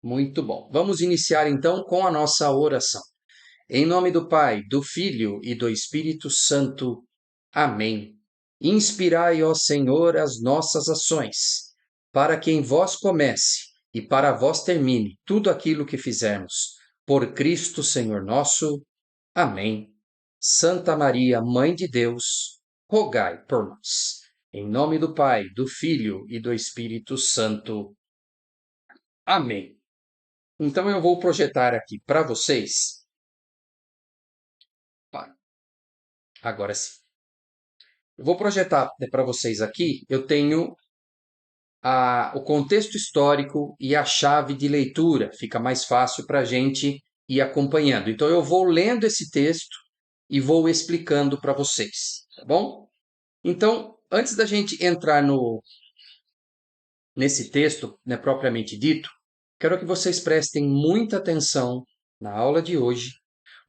Muito bom. Vamos iniciar então com a nossa oração. Em nome do Pai, do Filho e do Espírito Santo. Amém. Inspirai, ó Senhor, as nossas ações, para que em vós comece e para vós termine tudo aquilo que fizermos. Por Cristo, Senhor nosso. Amém. Santa Maria, Mãe de Deus, rogai por nós. Em nome do Pai, do Filho e do Espírito Santo. Amém. Então eu vou projetar aqui para vocês. Agora sim. Eu vou projetar para vocês aqui. Eu tenho o contexto histórico e a chave de leitura. Fica mais fácil para a gente ir acompanhando. Então eu vou lendo esse texto e vou explicando para vocês, tá bom? Então, antes da gente entrar nesse texto, né, propriamente dito, quero que vocês prestem muita atenção na aula de hoje,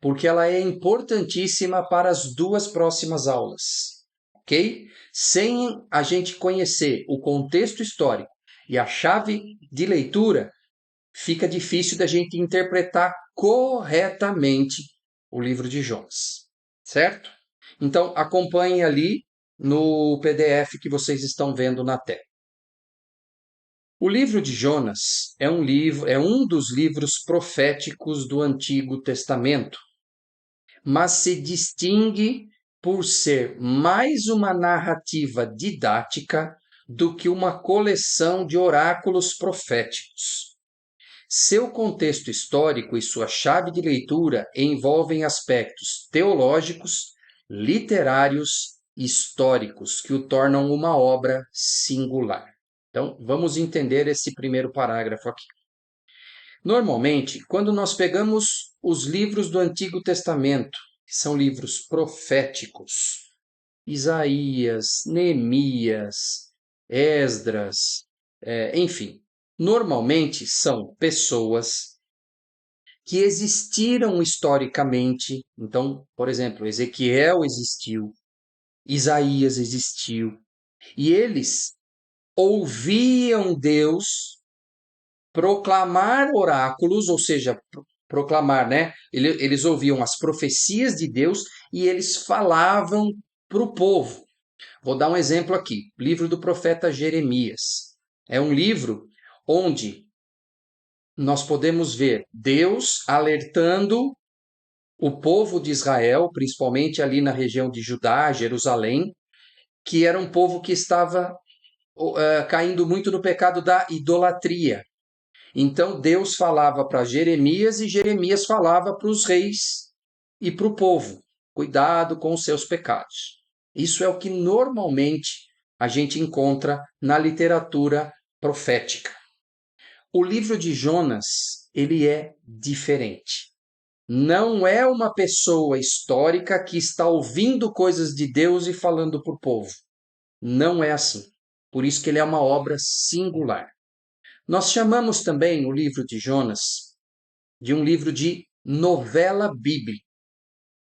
porque ela é importantíssima para as duas próximas aulas, ok? Sem a gente conhecer o contexto histórico e a chave de leitura, fica difícil da gente interpretar corretamente o livro de Jonas, certo? Então, acompanhem ali no PDF que vocês estão vendo na tela. O livro de Jonas é um dos livros proféticos do Antigo Testamento, mas se distingue por ser mais uma narrativa didática do que uma coleção de oráculos proféticos. Seu contexto histórico e sua chave de leitura envolvem aspectos teológicos, literários e históricos que o tornam uma obra singular. Então, vamos entender esse primeiro parágrafo aqui. Normalmente, quando nós pegamos os livros do Antigo Testamento, que são livros proféticos, Isaías, Neemias, Esdras, enfim, normalmente são pessoas que existiram historicamente. Então, por exemplo, Ezequiel existiu, Isaías existiu, e eles ouviam Deus proclamar oráculos, ou seja, proclamar, né? Eles ouviam as profecias de Deus e eles falavam para o povo. Vou dar um exemplo aqui: livro do profeta Jeremias. É um livro onde nós podemos ver Deus alertando o povo de Israel, principalmente ali na região de Judá, Jerusalém, que era um povo que estava caindo muito no pecado da idolatria. Então Deus falava para Jeremias e Jeremias falava para os reis e para o povo: cuidado com os seus pecados. Isso é o que normalmente a gente encontra na literatura profética. O livro de Jonas, ele é diferente. Não é uma pessoa histórica que está ouvindo coisas de Deus e falando para o povo. Não é assim. Por isso que ele é uma obra singular. Nós chamamos também o livro de Jonas de um livro de novela bíblica.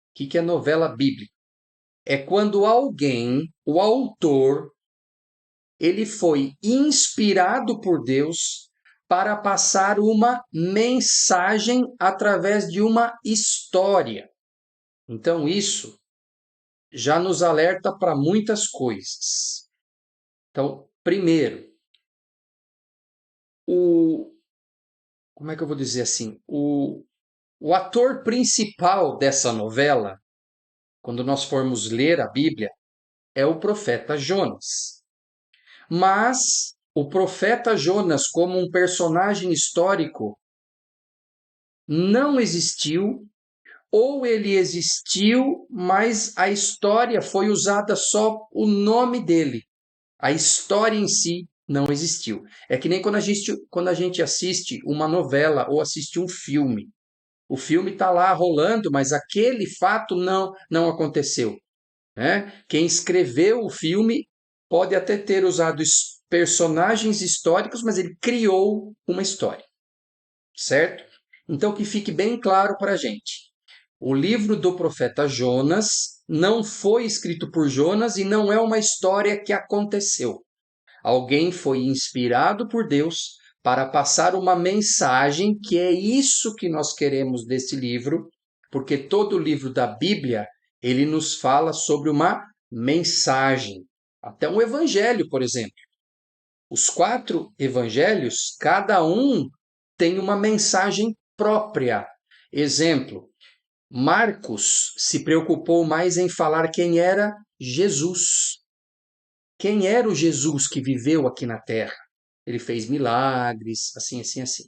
O que é novela bíblica? É quando alguém, o autor, ele foi inspirado por Deus para passar uma mensagem através de uma história. Então, isso já nos alerta para muitas coisas. Então, primeiro, como é que eu vou dizer assim? O ator principal dessa novela, quando nós formos ler a Bíblia, é o profeta Jonas. Mas o profeta Jonas, como um personagem histórico, não existiu, ou ele existiu, mas a história foi usada só o nome dele. A história em si não existiu. É que nem quando a gente assiste uma novela ou assiste um filme. O filme está lá rolando, mas aquele fato não aconteceu. Né? Quem escreveu o filme pode até ter usado personagens históricos, mas ele criou uma história. Certo? Então, que fique bem claro para a gente. O livro do profeta Jonas não foi escrito por Jonas e não é uma história que aconteceu. Alguém foi inspirado por Deus para passar uma mensagem, que é isso que nós queremos desse livro, porque todo livro da Bíblia, ele nos fala sobre uma mensagem. Até um evangelho, por exemplo. Os 4 evangelhos, cada um tem uma mensagem própria. Exemplo, Marcos se preocupou mais em falar quem era Jesus. Quem era o Jesus que viveu aqui na Terra? Ele fez milagres, assim, assim, assim.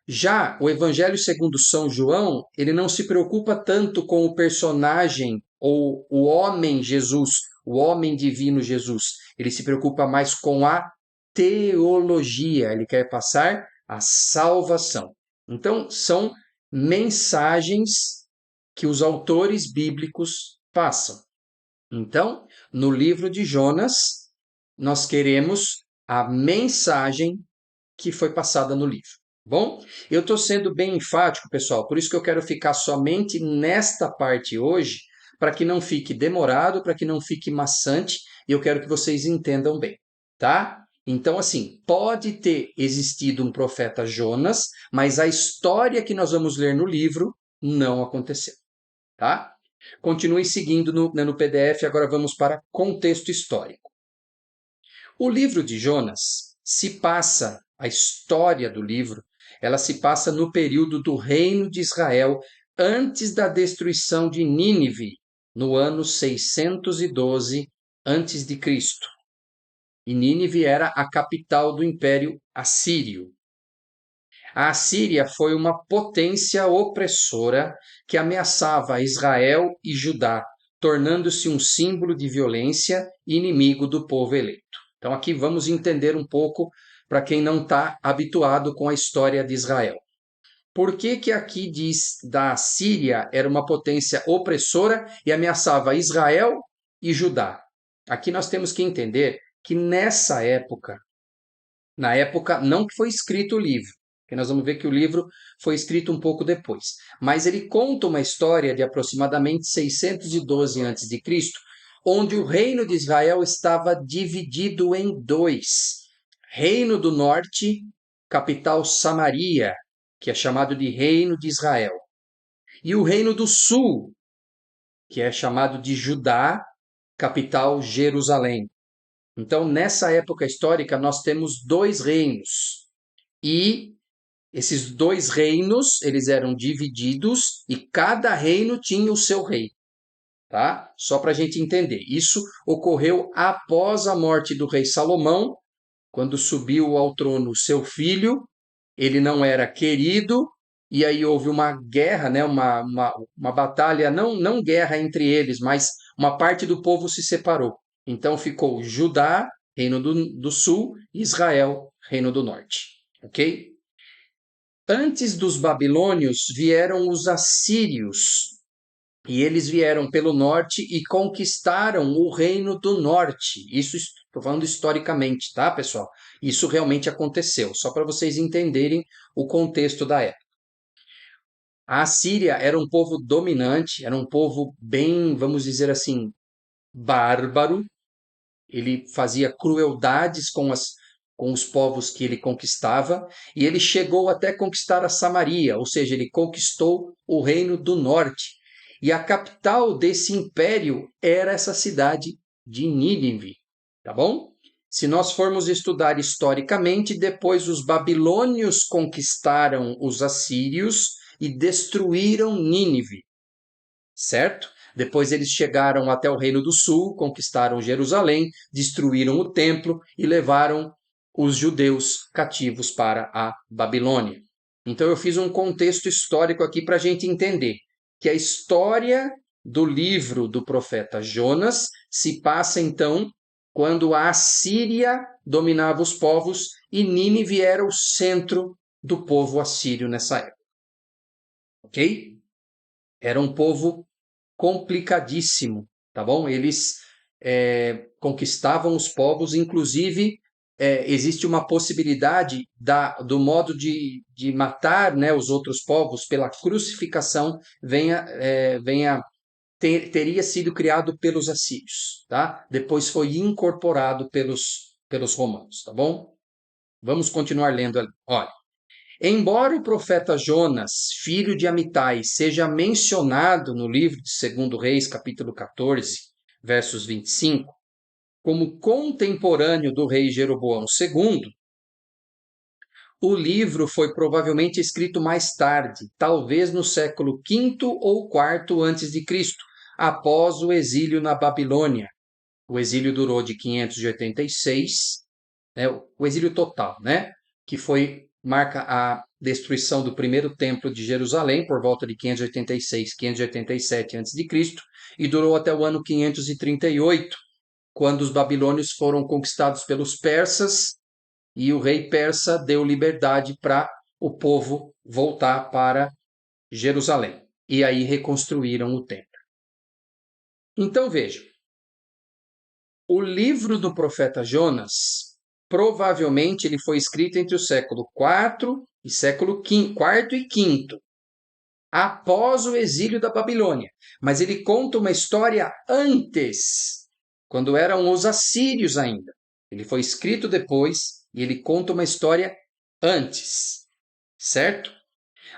Já o Evangelho segundo São João, ele não se preocupa tanto com o personagem ou o homem Jesus, o homem divino Jesus. Ele se preocupa mais com a teologia. Ele quer passar a salvação. Então, são mensagens que os autores bíblicos passam. Então, no livro de Jonas, nós queremos a mensagem que foi passada no livro. Bom, eu estou sendo bem enfático, pessoal, por isso que eu quero ficar somente nesta parte hoje, para que não fique demorado, para que não fique maçante, e eu quero que vocês entendam bem, tá? Então, assim, pode ter existido um profeta Jonas, mas a história que nós vamos ler no livro não aconteceu, tá? Continue seguindo no PDF, agora vamos para contexto histórico. O livro de Jonas se passa, a história do livro, ela se passa no período do reino de Israel, antes da destruição de Nínive, no ano 612 antes de Cristo. E Nínive era a capital do Império Assírio. A Assíria foi uma potência opressora que ameaçava Israel e Judá, tornando-se um símbolo de violência e inimigo do povo eleito. Então, aqui vamos entender um pouco para quem não está habituado com a história de Israel. Por que aqui diz da Síria era uma potência opressora e ameaçava Israel e Judá? Aqui nós temos que entender que nessa época, na época não que foi escrito o livro, porque nós vamos ver que o livro foi escrito um pouco depois, mas ele conta uma história de aproximadamente 612 a.C., onde o reino de Israel estava dividido em 2. Reino do Norte, capital Samaria, que é chamado de Reino de Israel, e o Reino do Sul, que é chamado de Judá, capital Jerusalém. Então, nessa época histórica, nós temos 2 reinos. E esses 2 reinos, eles eram divididos e cada reino tinha o seu rei. Tá? Só para a gente entender. Isso ocorreu após a morte do rei Salomão, quando subiu ao trono seu filho. Ele não era querido, e aí houve uma guerra, né? uma batalha, não guerra entre eles, mas uma parte do povo se separou. Então ficou Judá, reino do sul, e Israel, reino do norte. Ok? Antes dos babilônios vieram os assírios, e eles vieram pelo norte e conquistaram o reino do norte. Isso estou falando historicamente, tá, pessoal? Isso realmente aconteceu, só para vocês entenderem o contexto da época. A Assíria era um povo dominante, era um povo bem, vamos dizer assim, bárbaro. Ele fazia crueldades com os povos que ele conquistava, e ele chegou até conquistar a Samaria, ou seja, ele conquistou o reino do norte. E a capital desse império era essa cidade de Nínive, tá bom? Se nós formos estudar historicamente, depois os babilônios conquistaram os assírios e destruíram Nínive, certo? Depois eles chegaram até o Reino do Sul, conquistaram Jerusalém, destruíram o templo e levaram os judeus cativos para a Babilônia. Então eu fiz um contexto histórico aqui para a gente entender que a história do livro do profeta Jonas se passa então quando a Assíria dominava os povos e Nínive era o centro do povo assírio nessa época. Ok? Era um povo complicadíssimo, tá bom? Eles conquistavam os povos, inclusive existe uma possibilidade do modo de matar, né, os outros povos pela crucificação teria sido criado pelos assírios, tá? Depois foi incorporado pelos romanos, tá bom? Vamos continuar lendo ali. Olha. Embora o profeta Jonas, filho de Amitai, seja mencionado no livro de 2 Reis, capítulo 14, versos 25, como contemporâneo do rei Jeroboão II, o livro foi provavelmente escrito mais tarde, talvez no século V ou IV antes de Cristo, após o exílio na Babilônia. O exílio durou de 586, né, o exílio total, né, que marca a destruição do primeiro templo de Jerusalém por volta de 586, 587 a.C. e durou até o ano 538, quando os babilônios foram conquistados pelos persas e o rei persa deu liberdade para o povo voltar para Jerusalém. E aí reconstruíram o templo. Então veja, o livro do profeta Jonas, provavelmente ele foi escrito entre o século IV e século V, quarto e quinto, após o exílio da Babilônia. Mas ele conta uma história antes, quando eram os assírios ainda. Ele foi escrito depois e ele conta uma história antes, certo?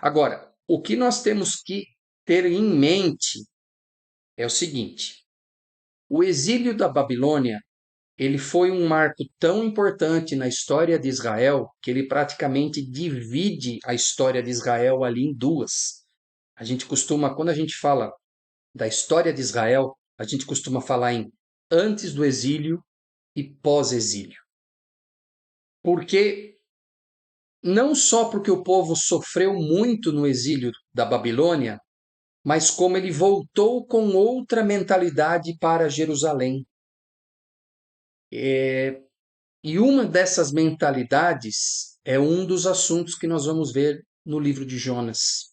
Agora, o que nós temos que ter em mente é o seguinte: o exílio da Babilônia ele foi um marco tão importante na história de Israel que ele praticamente divide a história de Israel ali em duas. A gente costuma, quando a gente fala da história de Israel, a gente costuma falar em antes do exílio e pós-exílio. Porque não só porque o povo sofreu muito no exílio da Babilônia, mas como ele voltou com outra mentalidade para Jerusalém. E uma dessas mentalidades é um dos assuntos que nós vamos ver no livro de Jonas.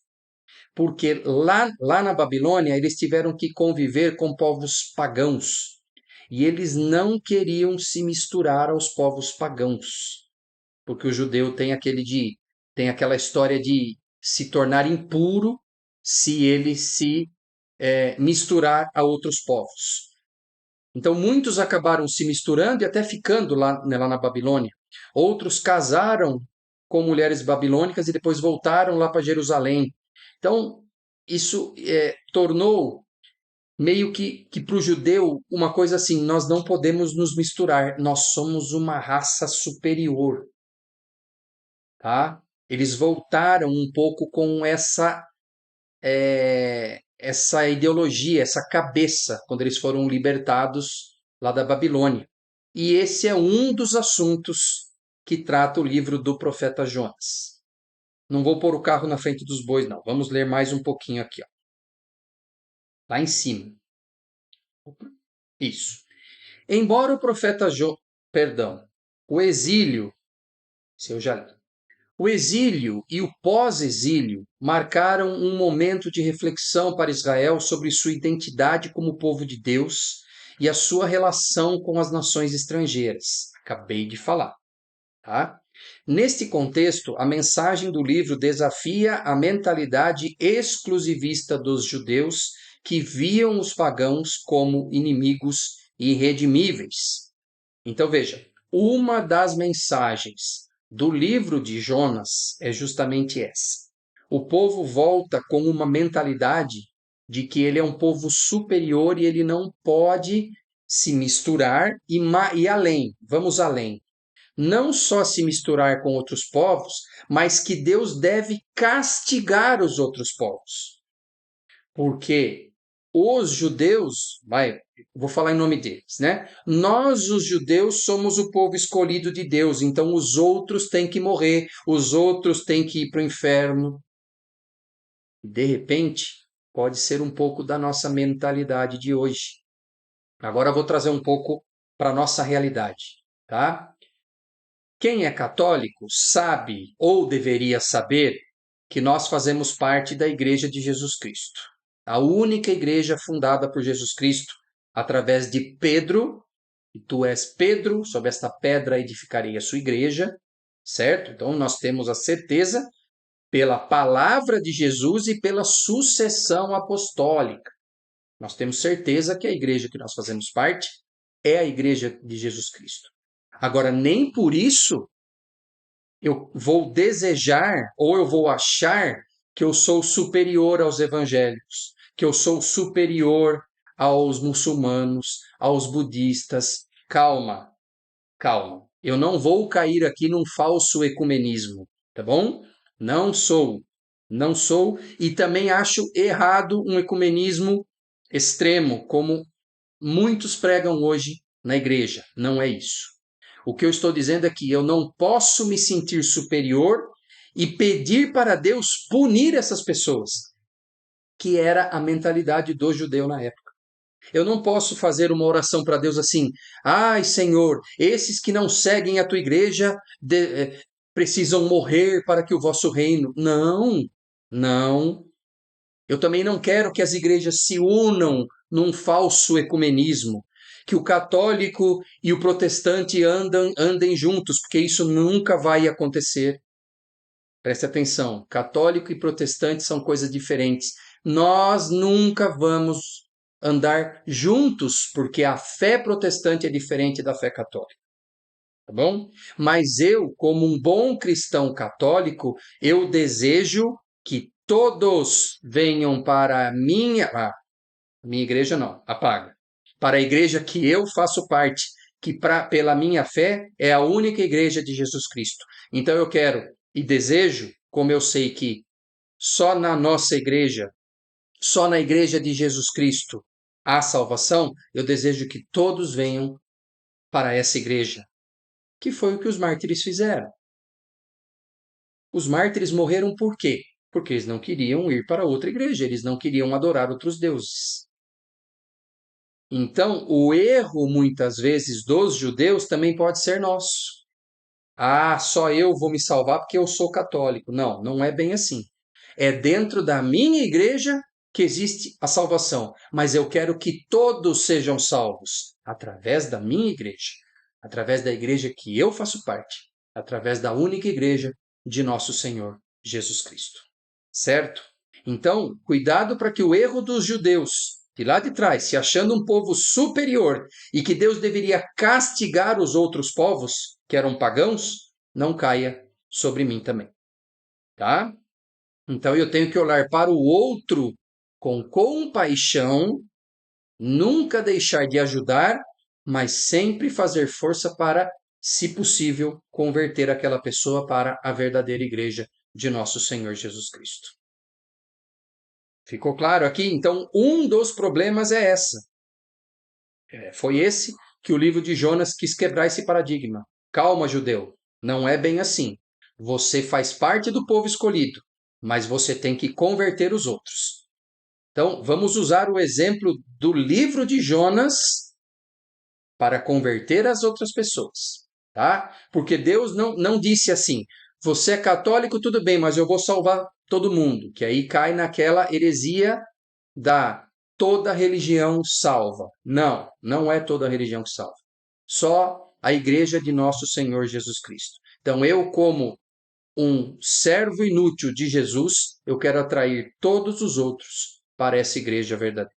Porque lá na Babilônia eles tiveram que conviver com povos pagãos. E eles não queriam se misturar aos povos pagãos. Porque o judeu tem aquela história de se tornar impuro se ele se misturar a outros povos. Então, muitos acabaram se misturando e até ficando lá na Babilônia. Outros casaram com mulheres babilônicas e depois voltaram lá para Jerusalém. Então, isso tornou meio que para o judeu uma coisa assim: nós não podemos nos misturar, nós somos uma raça superior. Tá? Eles voltaram um pouco com essa ideologia, essa cabeça, quando eles foram libertados lá da Babilônia. E esse é um dos assuntos que trata o livro do profeta Jonas. Não vou pôr o carro na frente dos bois, não. Vamos ler mais um pouquinho aqui, ó. Lá em cima. Isso. Embora o profeta o exílio, se eu já li. O exílio e o pós-exílio marcaram um momento de reflexão para Israel sobre sua identidade como povo de Deus e a sua relação com as nações estrangeiras. Acabei de falar, tá? Neste contexto, a mensagem do livro desafia a mentalidade exclusivista dos judeus que viam os pagãos como inimigos irredimíveis. Então veja, uma das mensagens do livro de Jonas é justamente essa. O povo volta com uma mentalidade de que ele é um povo superior e ele não pode se misturar e além, vamos além. Não só se misturar com outros povos, mas que Deus deve castigar os outros povos. Porque os judeus, vou falar em nome deles, né? Nós, os judeus, somos o povo escolhido de Deus, então os outros têm que morrer, os outros têm que ir para o inferno. De repente, pode ser um pouco da nossa mentalidade de hoje. Agora eu vou trazer um pouco para a nossa realidade, tá? Quem é católico sabe ou deveria saber que nós fazemos parte da Igreja de Jesus Cristo, a única igreja fundada por Jesus Cristo através de Pedro, e tu és Pedro, sobre esta pedra edificarei a sua igreja, certo? Então nós temos a certeza pela palavra de Jesus e pela sucessão apostólica. Nós temos certeza que a igreja que nós fazemos parte é a igreja de Jesus Cristo. Agora, nem por isso eu vou desejar ou eu vou achar que eu sou superior aos evangélicos, que eu sou superior aos muçulmanos, aos budistas. Calma, calma. Eu não vou cair aqui num falso ecumenismo, tá bom? Não sou. Não sou. E também acho errado um ecumenismo extremo, como muitos pregam hoje na igreja. Não é isso. O que eu estou dizendo é que eu não posso me sentir superior e pedir para Deus punir essas pessoas, que era a mentalidade do judeu na época. Eu não posso fazer uma oração para Deus assim: ai, Senhor, esses que não seguem a tua igreja precisam morrer para que o vosso reino. Não, não. Eu também não quero que as igrejas se unam num falso ecumenismo, que o católico e o protestante andem juntos, porque isso nunca vai acontecer. Preste atenção, católico e protestante são coisas diferentes. Nós nunca vamos andar juntos, porque a fé protestante é diferente da fé católica, tá bom? Mas eu, como um bom cristão católico, eu desejo que todos venham para a minha igreja não, apaga. Para a igreja que eu faço parte, que pela minha fé é a única igreja de Jesus Cristo. Então eu quero e desejo, como eu sei que só na nossa igreja, só na igreja de Jesus Cristo há salvação, eu desejo que todos venham para essa igreja, que foi o que os mártires fizeram. Os mártires morreram por quê? Porque eles não queriam ir para outra igreja, eles não queriam adorar outros deuses. Então, o erro, muitas vezes, dos judeus também pode ser nosso. Ah, só eu vou me salvar porque eu sou católico. Não, não é bem assim. É dentro da minha igreja que existe a salvação, mas eu quero que todos sejam salvos através da minha igreja, através da igreja que eu faço parte, através da única igreja de nosso Senhor Jesus Cristo. Certo? Então, cuidado para que o erro dos judeus de lá de trás, se achando um povo superior e que Deus deveria castigar os outros povos, que eram pagãos, não caia sobre mim também. Tá? Então eu tenho que olhar para o outro com compaixão, nunca deixar de ajudar, mas sempre fazer força para, se possível, converter aquela pessoa para a verdadeira igreja de nosso Senhor Jesus Cristo. Ficou claro aqui? Então, um dos problemas é essa. Foi esse que o livro de Jonas quis quebrar esse paradigma. Calma, judeu, não é bem assim. Você faz parte do povo escolhido, mas você tem que converter os outros. Então, vamos usar o exemplo do livro de Jonas para converter as outras pessoas, tá? Porque Deus não disse assim: você é católico, tudo bem, mas eu vou salvar todo mundo, que aí cai naquela heresia da toda religião salva. Não, não é toda religião que salva. Só a igreja de nosso Senhor Jesus Cristo. Então eu, como um servo inútil de Jesus, eu quero atrair todos os outros para essa igreja verdadeira.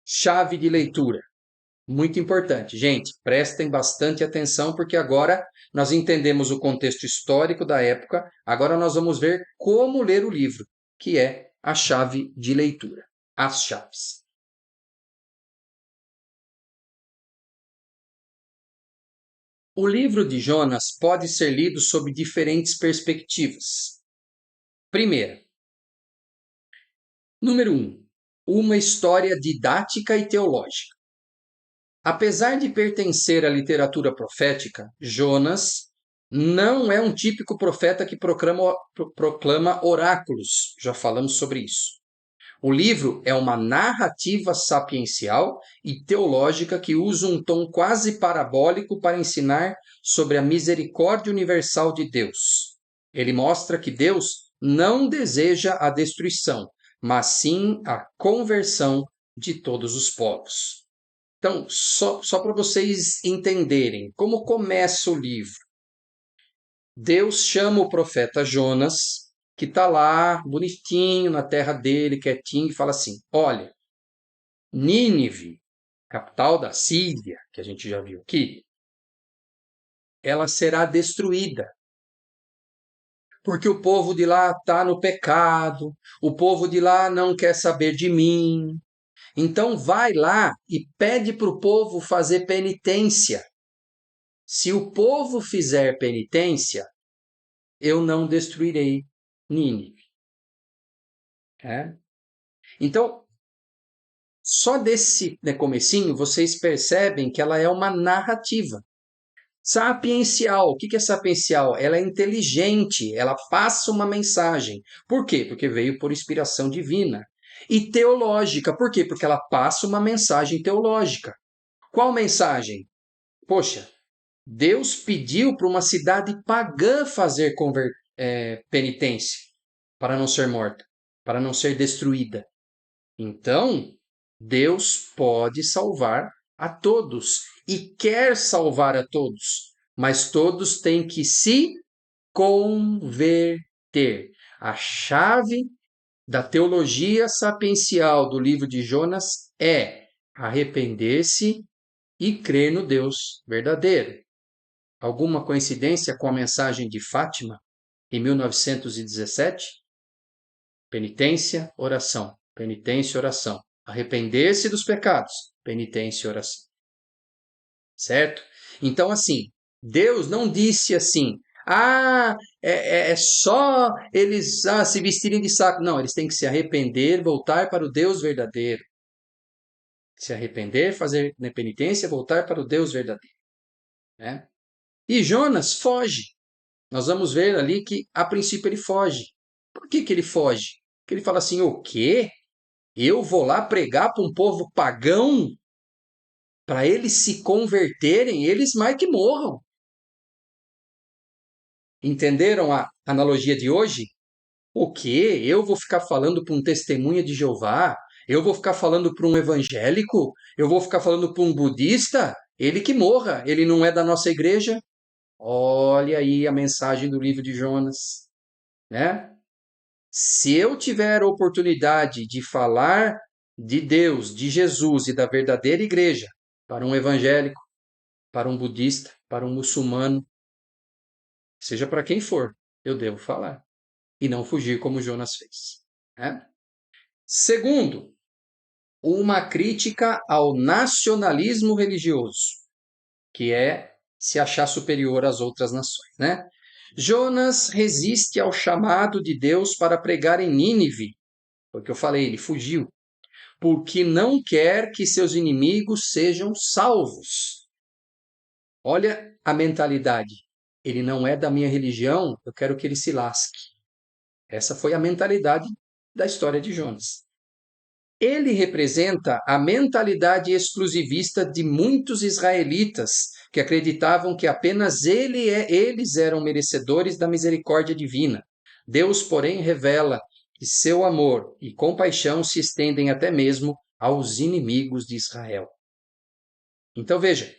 Chave de leitura. Muito importante. Gente, prestem bastante atenção, porque agora nós entendemos o contexto histórico da época. Agora nós vamos ver como ler o livro, que é a chave de leitura. As chaves. O livro de Jonas pode ser lido sob diferentes perspectivas. Primeira, número 1, uma história didática e teológica. Apesar de pertencer à literatura profética, Jonas não é um típico profeta que proclama oráculos. Já falamos sobre isso. O livro é uma narrativa sapiencial e teológica que usa um tom quase parabólico para ensinar sobre a misericórdia universal de Deus. Ele mostra que Deus não deseja a destruição, mas sim a conversão de todos os povos. Então, só para vocês entenderem como começa o livro. Deus chama o profeta Jonas, que está lá, bonitinho, na terra dele, quietinho, e fala assim: olha, Nínive, capital da Síria, que a gente já viu aqui, ela será destruída. Porque o povo de lá está no pecado, o povo de lá não quer saber de mim. Então vai lá e pede para o povo fazer penitência. Se o povo fizer penitência, eu não destruirei Nínive. É? Então, só desse comecinho, vocês percebem que ela é uma narrativa. Sapiencial. O que é sapiencial? Ela é inteligente, ela passa uma mensagem. Por quê? Porque veio por inspiração divina. E teológica. Por quê? Porque ela passa uma mensagem teológica. Qual mensagem? Poxa, Deus pediu para uma cidade pagã fazer penitência para não ser morta, para não ser destruída. Então, Deus pode salvar a todos e quer salvar a todos, mas todos têm que se converter. A chave da teologia sapiencial do livro de Jonas é arrepender-se e crer no Deus verdadeiro. Alguma coincidência com a mensagem de Fátima em 1917? Penitência, oração. Penitência, oração. Arrepender-se dos pecados. Penitência e oração. Certo? Então, assim, Deus não disse assim, é só eles se vestirem de saco. Não, eles têm que se arrepender, voltar para o Deus verdadeiro. Se arrepender, fazer penitência, voltar para o Deus verdadeiro. Né? E Jonas foge. Nós vamos ver ali que, a princípio, ele foge. Por que ele foge? Porque ele fala assim, o quê? Eu vou lá pregar para um povo pagão para eles se converterem, eles mais que morram. Entenderam a analogia de hoje? O quê? Eu vou ficar falando para um testemunha de Jeová? Eu vou ficar falando para um evangélico? Eu vou ficar falando para um budista? Ele que morra, ele não é da nossa igreja? Olha aí a mensagem do livro de Jonas, né? Se eu tiver a oportunidade de falar de Deus, de Jesus e da verdadeira igreja para um evangélico, para um budista, para um muçulmano, seja para quem for, eu devo falar e não fugir como Jonas fez. Né? Segundo, uma crítica ao nacionalismo religioso, que é se achar superior às outras nações. Né? Jonas resiste ao chamado de Deus para pregar em Nínive, foi o que eu falei, ele fugiu, porque não quer que seus inimigos sejam salvos. Olha a mentalidade. Ele não é da minha religião, eu quero que ele se lasque. Essa foi a mentalidade da história de Jonas. Ele representa a mentalidade exclusivista de muitos israelitas que acreditavam que apenas eles eram merecedores da misericórdia divina. Deus, porém, revela que seu amor e compaixão se estendem até mesmo aos inimigos de Israel. Então veja,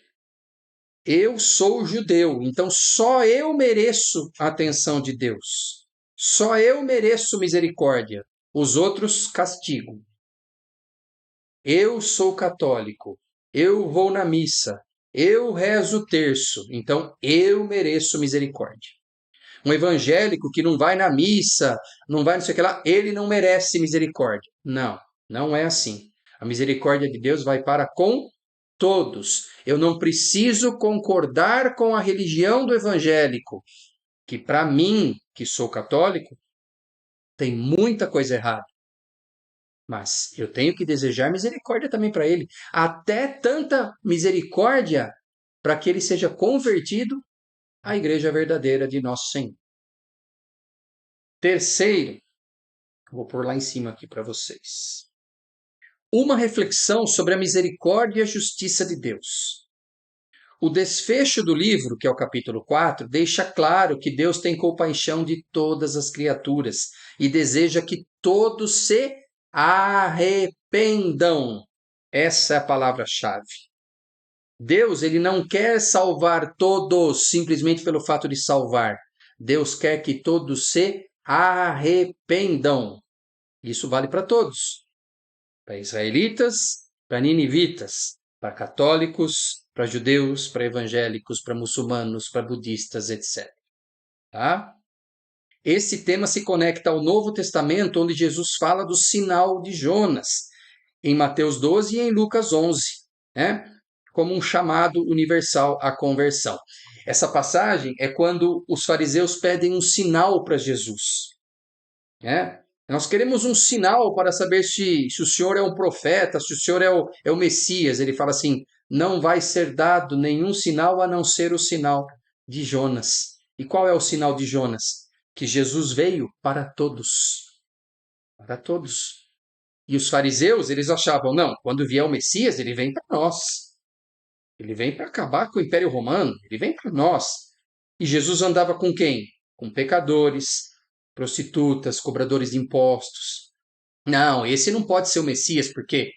eu sou judeu, então só eu mereço a atenção de Deus. Só eu mereço misericórdia. Os outros castigo. Eu sou católico. Eu vou na missa. Eu rezo o terço. Então eu mereço misericórdia. Um evangélico que não vai na missa, não vai não sei o que lá, ele não merece misericórdia. Não, não é assim. A misericórdia de Deus vai para com todos. Eu não preciso concordar com a religião do evangélico, que para mim, que sou católico, tem muita coisa errada. Mas eu tenho que desejar misericórdia também para ele. Até tanta misericórdia para que ele seja convertido à igreja verdadeira de nosso Senhor. Terceiro, vou pôr lá em cima aqui para vocês. Uma reflexão sobre a misericórdia e a justiça de Deus. O desfecho do livro, que é o capítulo 4, deixa claro que Deus tem compaixão de todas as criaturas e deseja que todos se arrependam. Essa é a palavra-chave. Deus, ele não quer salvar todos simplesmente pelo fato de salvar. Deus quer que todos se arrependam. Isso vale para todos. Para israelitas, para ninivitas. para católicos, para judeus, para evangélicos, para muçulmanos, para budistas, etc. Tá? Esse tema se conecta ao Novo Testamento, onde Jesus fala do sinal de Jonas, em Mateus 12 e em Lucas 11, né? Como um chamado universal à conversão. Essa passagem é quando os fariseus pedem um sinal para Jesus. Né? Nós queremos um sinal para saber se o Senhor é um profeta, se o Senhor é o Messias. Ele fala assim, não vai ser dado nenhum sinal a não ser o sinal de Jonas. E qual é o sinal de Jonas? Que Jesus veio para todos. Para todos. E os fariseus, eles achavam, não, quando vier o Messias, ele vem para nós. Ele vem para acabar com o Império Romano, ele vem para nós. E Jesus andava com quem? Com pecadores, prostitutas, cobradores de impostos. Não, esse não pode ser o Messias, porque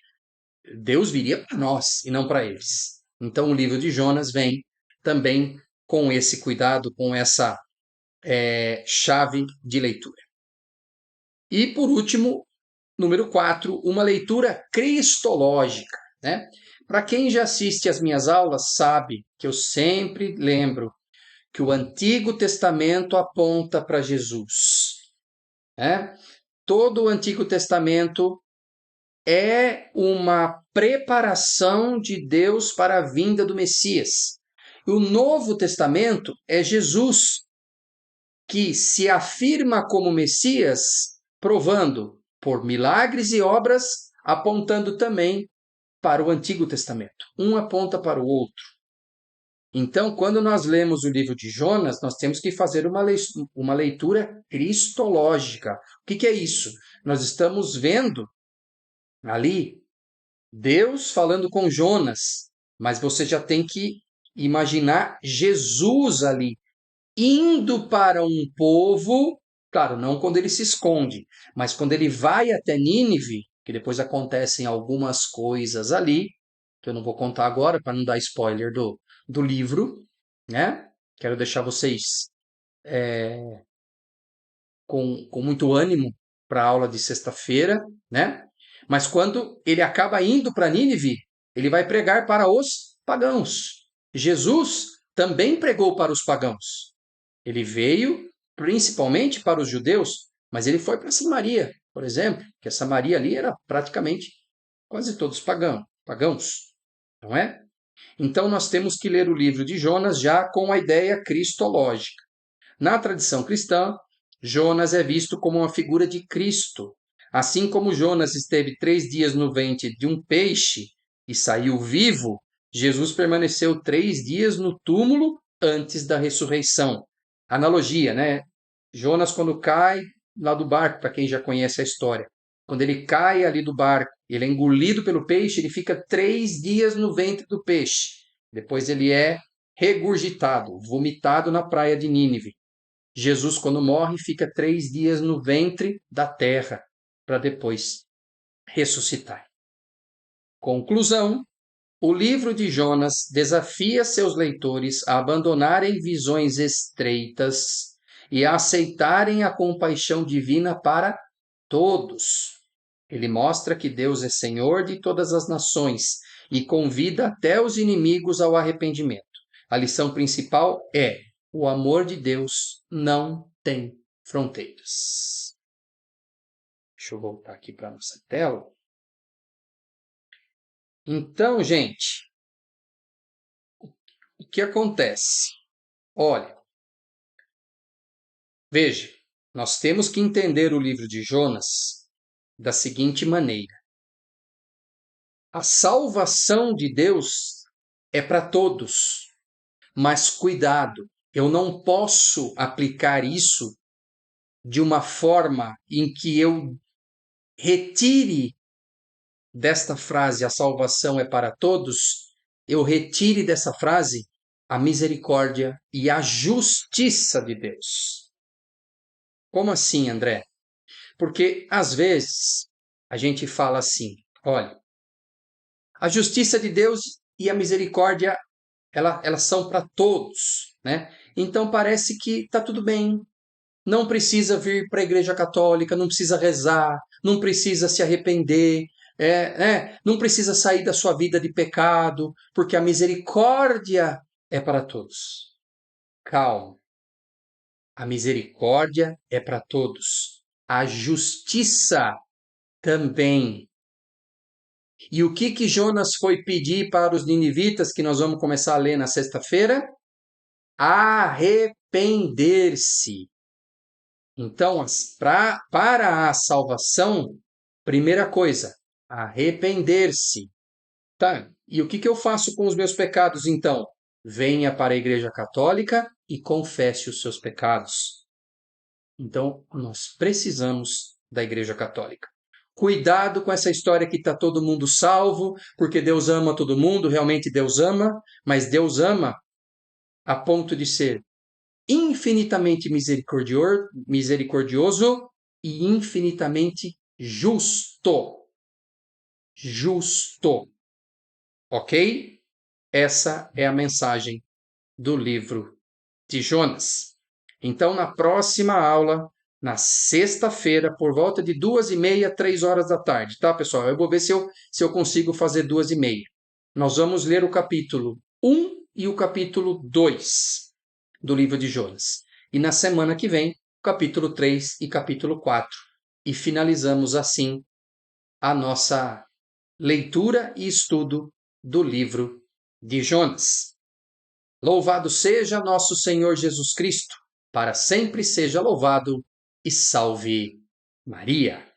Deus viria para nós e não para eles. Então o livro de Jonas vem também com esse cuidado, com essa chave de leitura. E por último, número 4, uma leitura cristológica. Né? Para quem já assiste às minhas aulas, sabe que eu sempre lembro que o Antigo Testamento aponta para Jesus. Né? Todo o Antigo Testamento é uma preparação de Deus para a vinda do Messias. O Novo Testamento é Jesus, que se afirma como Messias, provando por milagres e obras, apontando também para o Antigo Testamento. Um aponta para o outro. Então, quando nós lemos o livro de Jonas, nós temos que fazer uma leitura cristológica. O que é isso? Nós estamos vendo ali Deus falando com Jonas, mas você já tem que imaginar Jesus ali, indo para um povo, claro, não quando ele se esconde, mas quando ele vai até Nínive, que depois acontecem algumas coisas ali, que eu não vou contar agora para não dar spoiler do livro, né? Quero deixar vocês com muito ânimo para a aula de sexta-feira, né? Mas quando ele acaba indo para Nínive, ele vai pregar para os pagãos. Jesus também pregou para os pagãos. Ele veio principalmente para os judeus, mas ele foi para Samaria, por exemplo, que a Samaria ali era praticamente quase todos pagãos, não é? Então nós temos que ler o livro de Jonas já com a ideia cristológica. Na tradição cristã, Jonas é visto como uma figura de Cristo. Assim como Jonas esteve 3 dias no ventre de um peixe e saiu vivo, Jesus permaneceu 3 dias no túmulo antes da ressurreição. Analogia, né? Jonas, quando cai lá do barco, para quem já conhece a história, quando ele cai ali do barco, ele é engolido pelo peixe, ele fica 3 dias no ventre do peixe. Depois ele é regurgitado, vomitado na praia de Nínive. Jesus, quando morre, fica 3 dias no ventre da terra, para depois ressuscitar. Conclusão: o livro de Jonas desafia seus leitores a abandonarem visões estreitas e a aceitarem a compaixão divina para todos. Ele mostra que Deus é Senhor de todas as nações e convida até os inimigos ao arrependimento. A lição principal é: o amor de Deus não tem fronteiras. Deixa eu voltar aqui para a nossa tela. Então, gente, o que acontece? Olha, veja, nós temos que entender o livro de Jonas da seguinte maneira: a salvação de Deus é para todos, mas cuidado, eu não posso aplicar isso de uma forma em que eu retire desta frase, a salvação é para todos, eu retire dessa frase a misericórdia e a justiça de Deus. Como assim, André? Porque às vezes a gente fala assim, olha, a justiça de Deus e a misericórdia, elas são para todos, né? Então parece que está tudo bem, não precisa vir para a Igreja Católica, não precisa rezar, não precisa se arrepender, Não precisa sair da sua vida de pecado, porque a misericórdia é para todos. Calma. A misericórdia é para todos. A justiça também. E o que Jonas foi pedir para os ninivitas, que nós vamos começar a ler na sexta-feira? Arrepender-se. Então, para a salvação, primeira coisa, arrepender-se. Tá, e o que eu faço com os meus pecados, então? Venha para a Igreja Católica e confesse os seus pecados. Então, nós precisamos da Igreja Católica. Cuidado com essa história que está todo mundo salvo, porque Deus ama todo mundo, realmente Deus ama, mas Deus ama a ponto de ser infinitamente misericordioso e infinitamente justo. Justo. Ok? Essa é a mensagem do livro de Jonas. Então, na próxima aula, na sexta-feira, por volta de 2h30, 3 horas da tarde, tá, pessoal? Eu vou ver se eu consigo fazer 2h30. Nós vamos ler o capítulo 1 e o capítulo 2 do livro de Jonas. E na semana que vem, capítulo 3 e capítulo 4. E finalizamos assim a nossa leitura e estudo do livro de Jonas. Louvado seja nosso Senhor Jesus Cristo, para sempre seja louvado e salve Maria.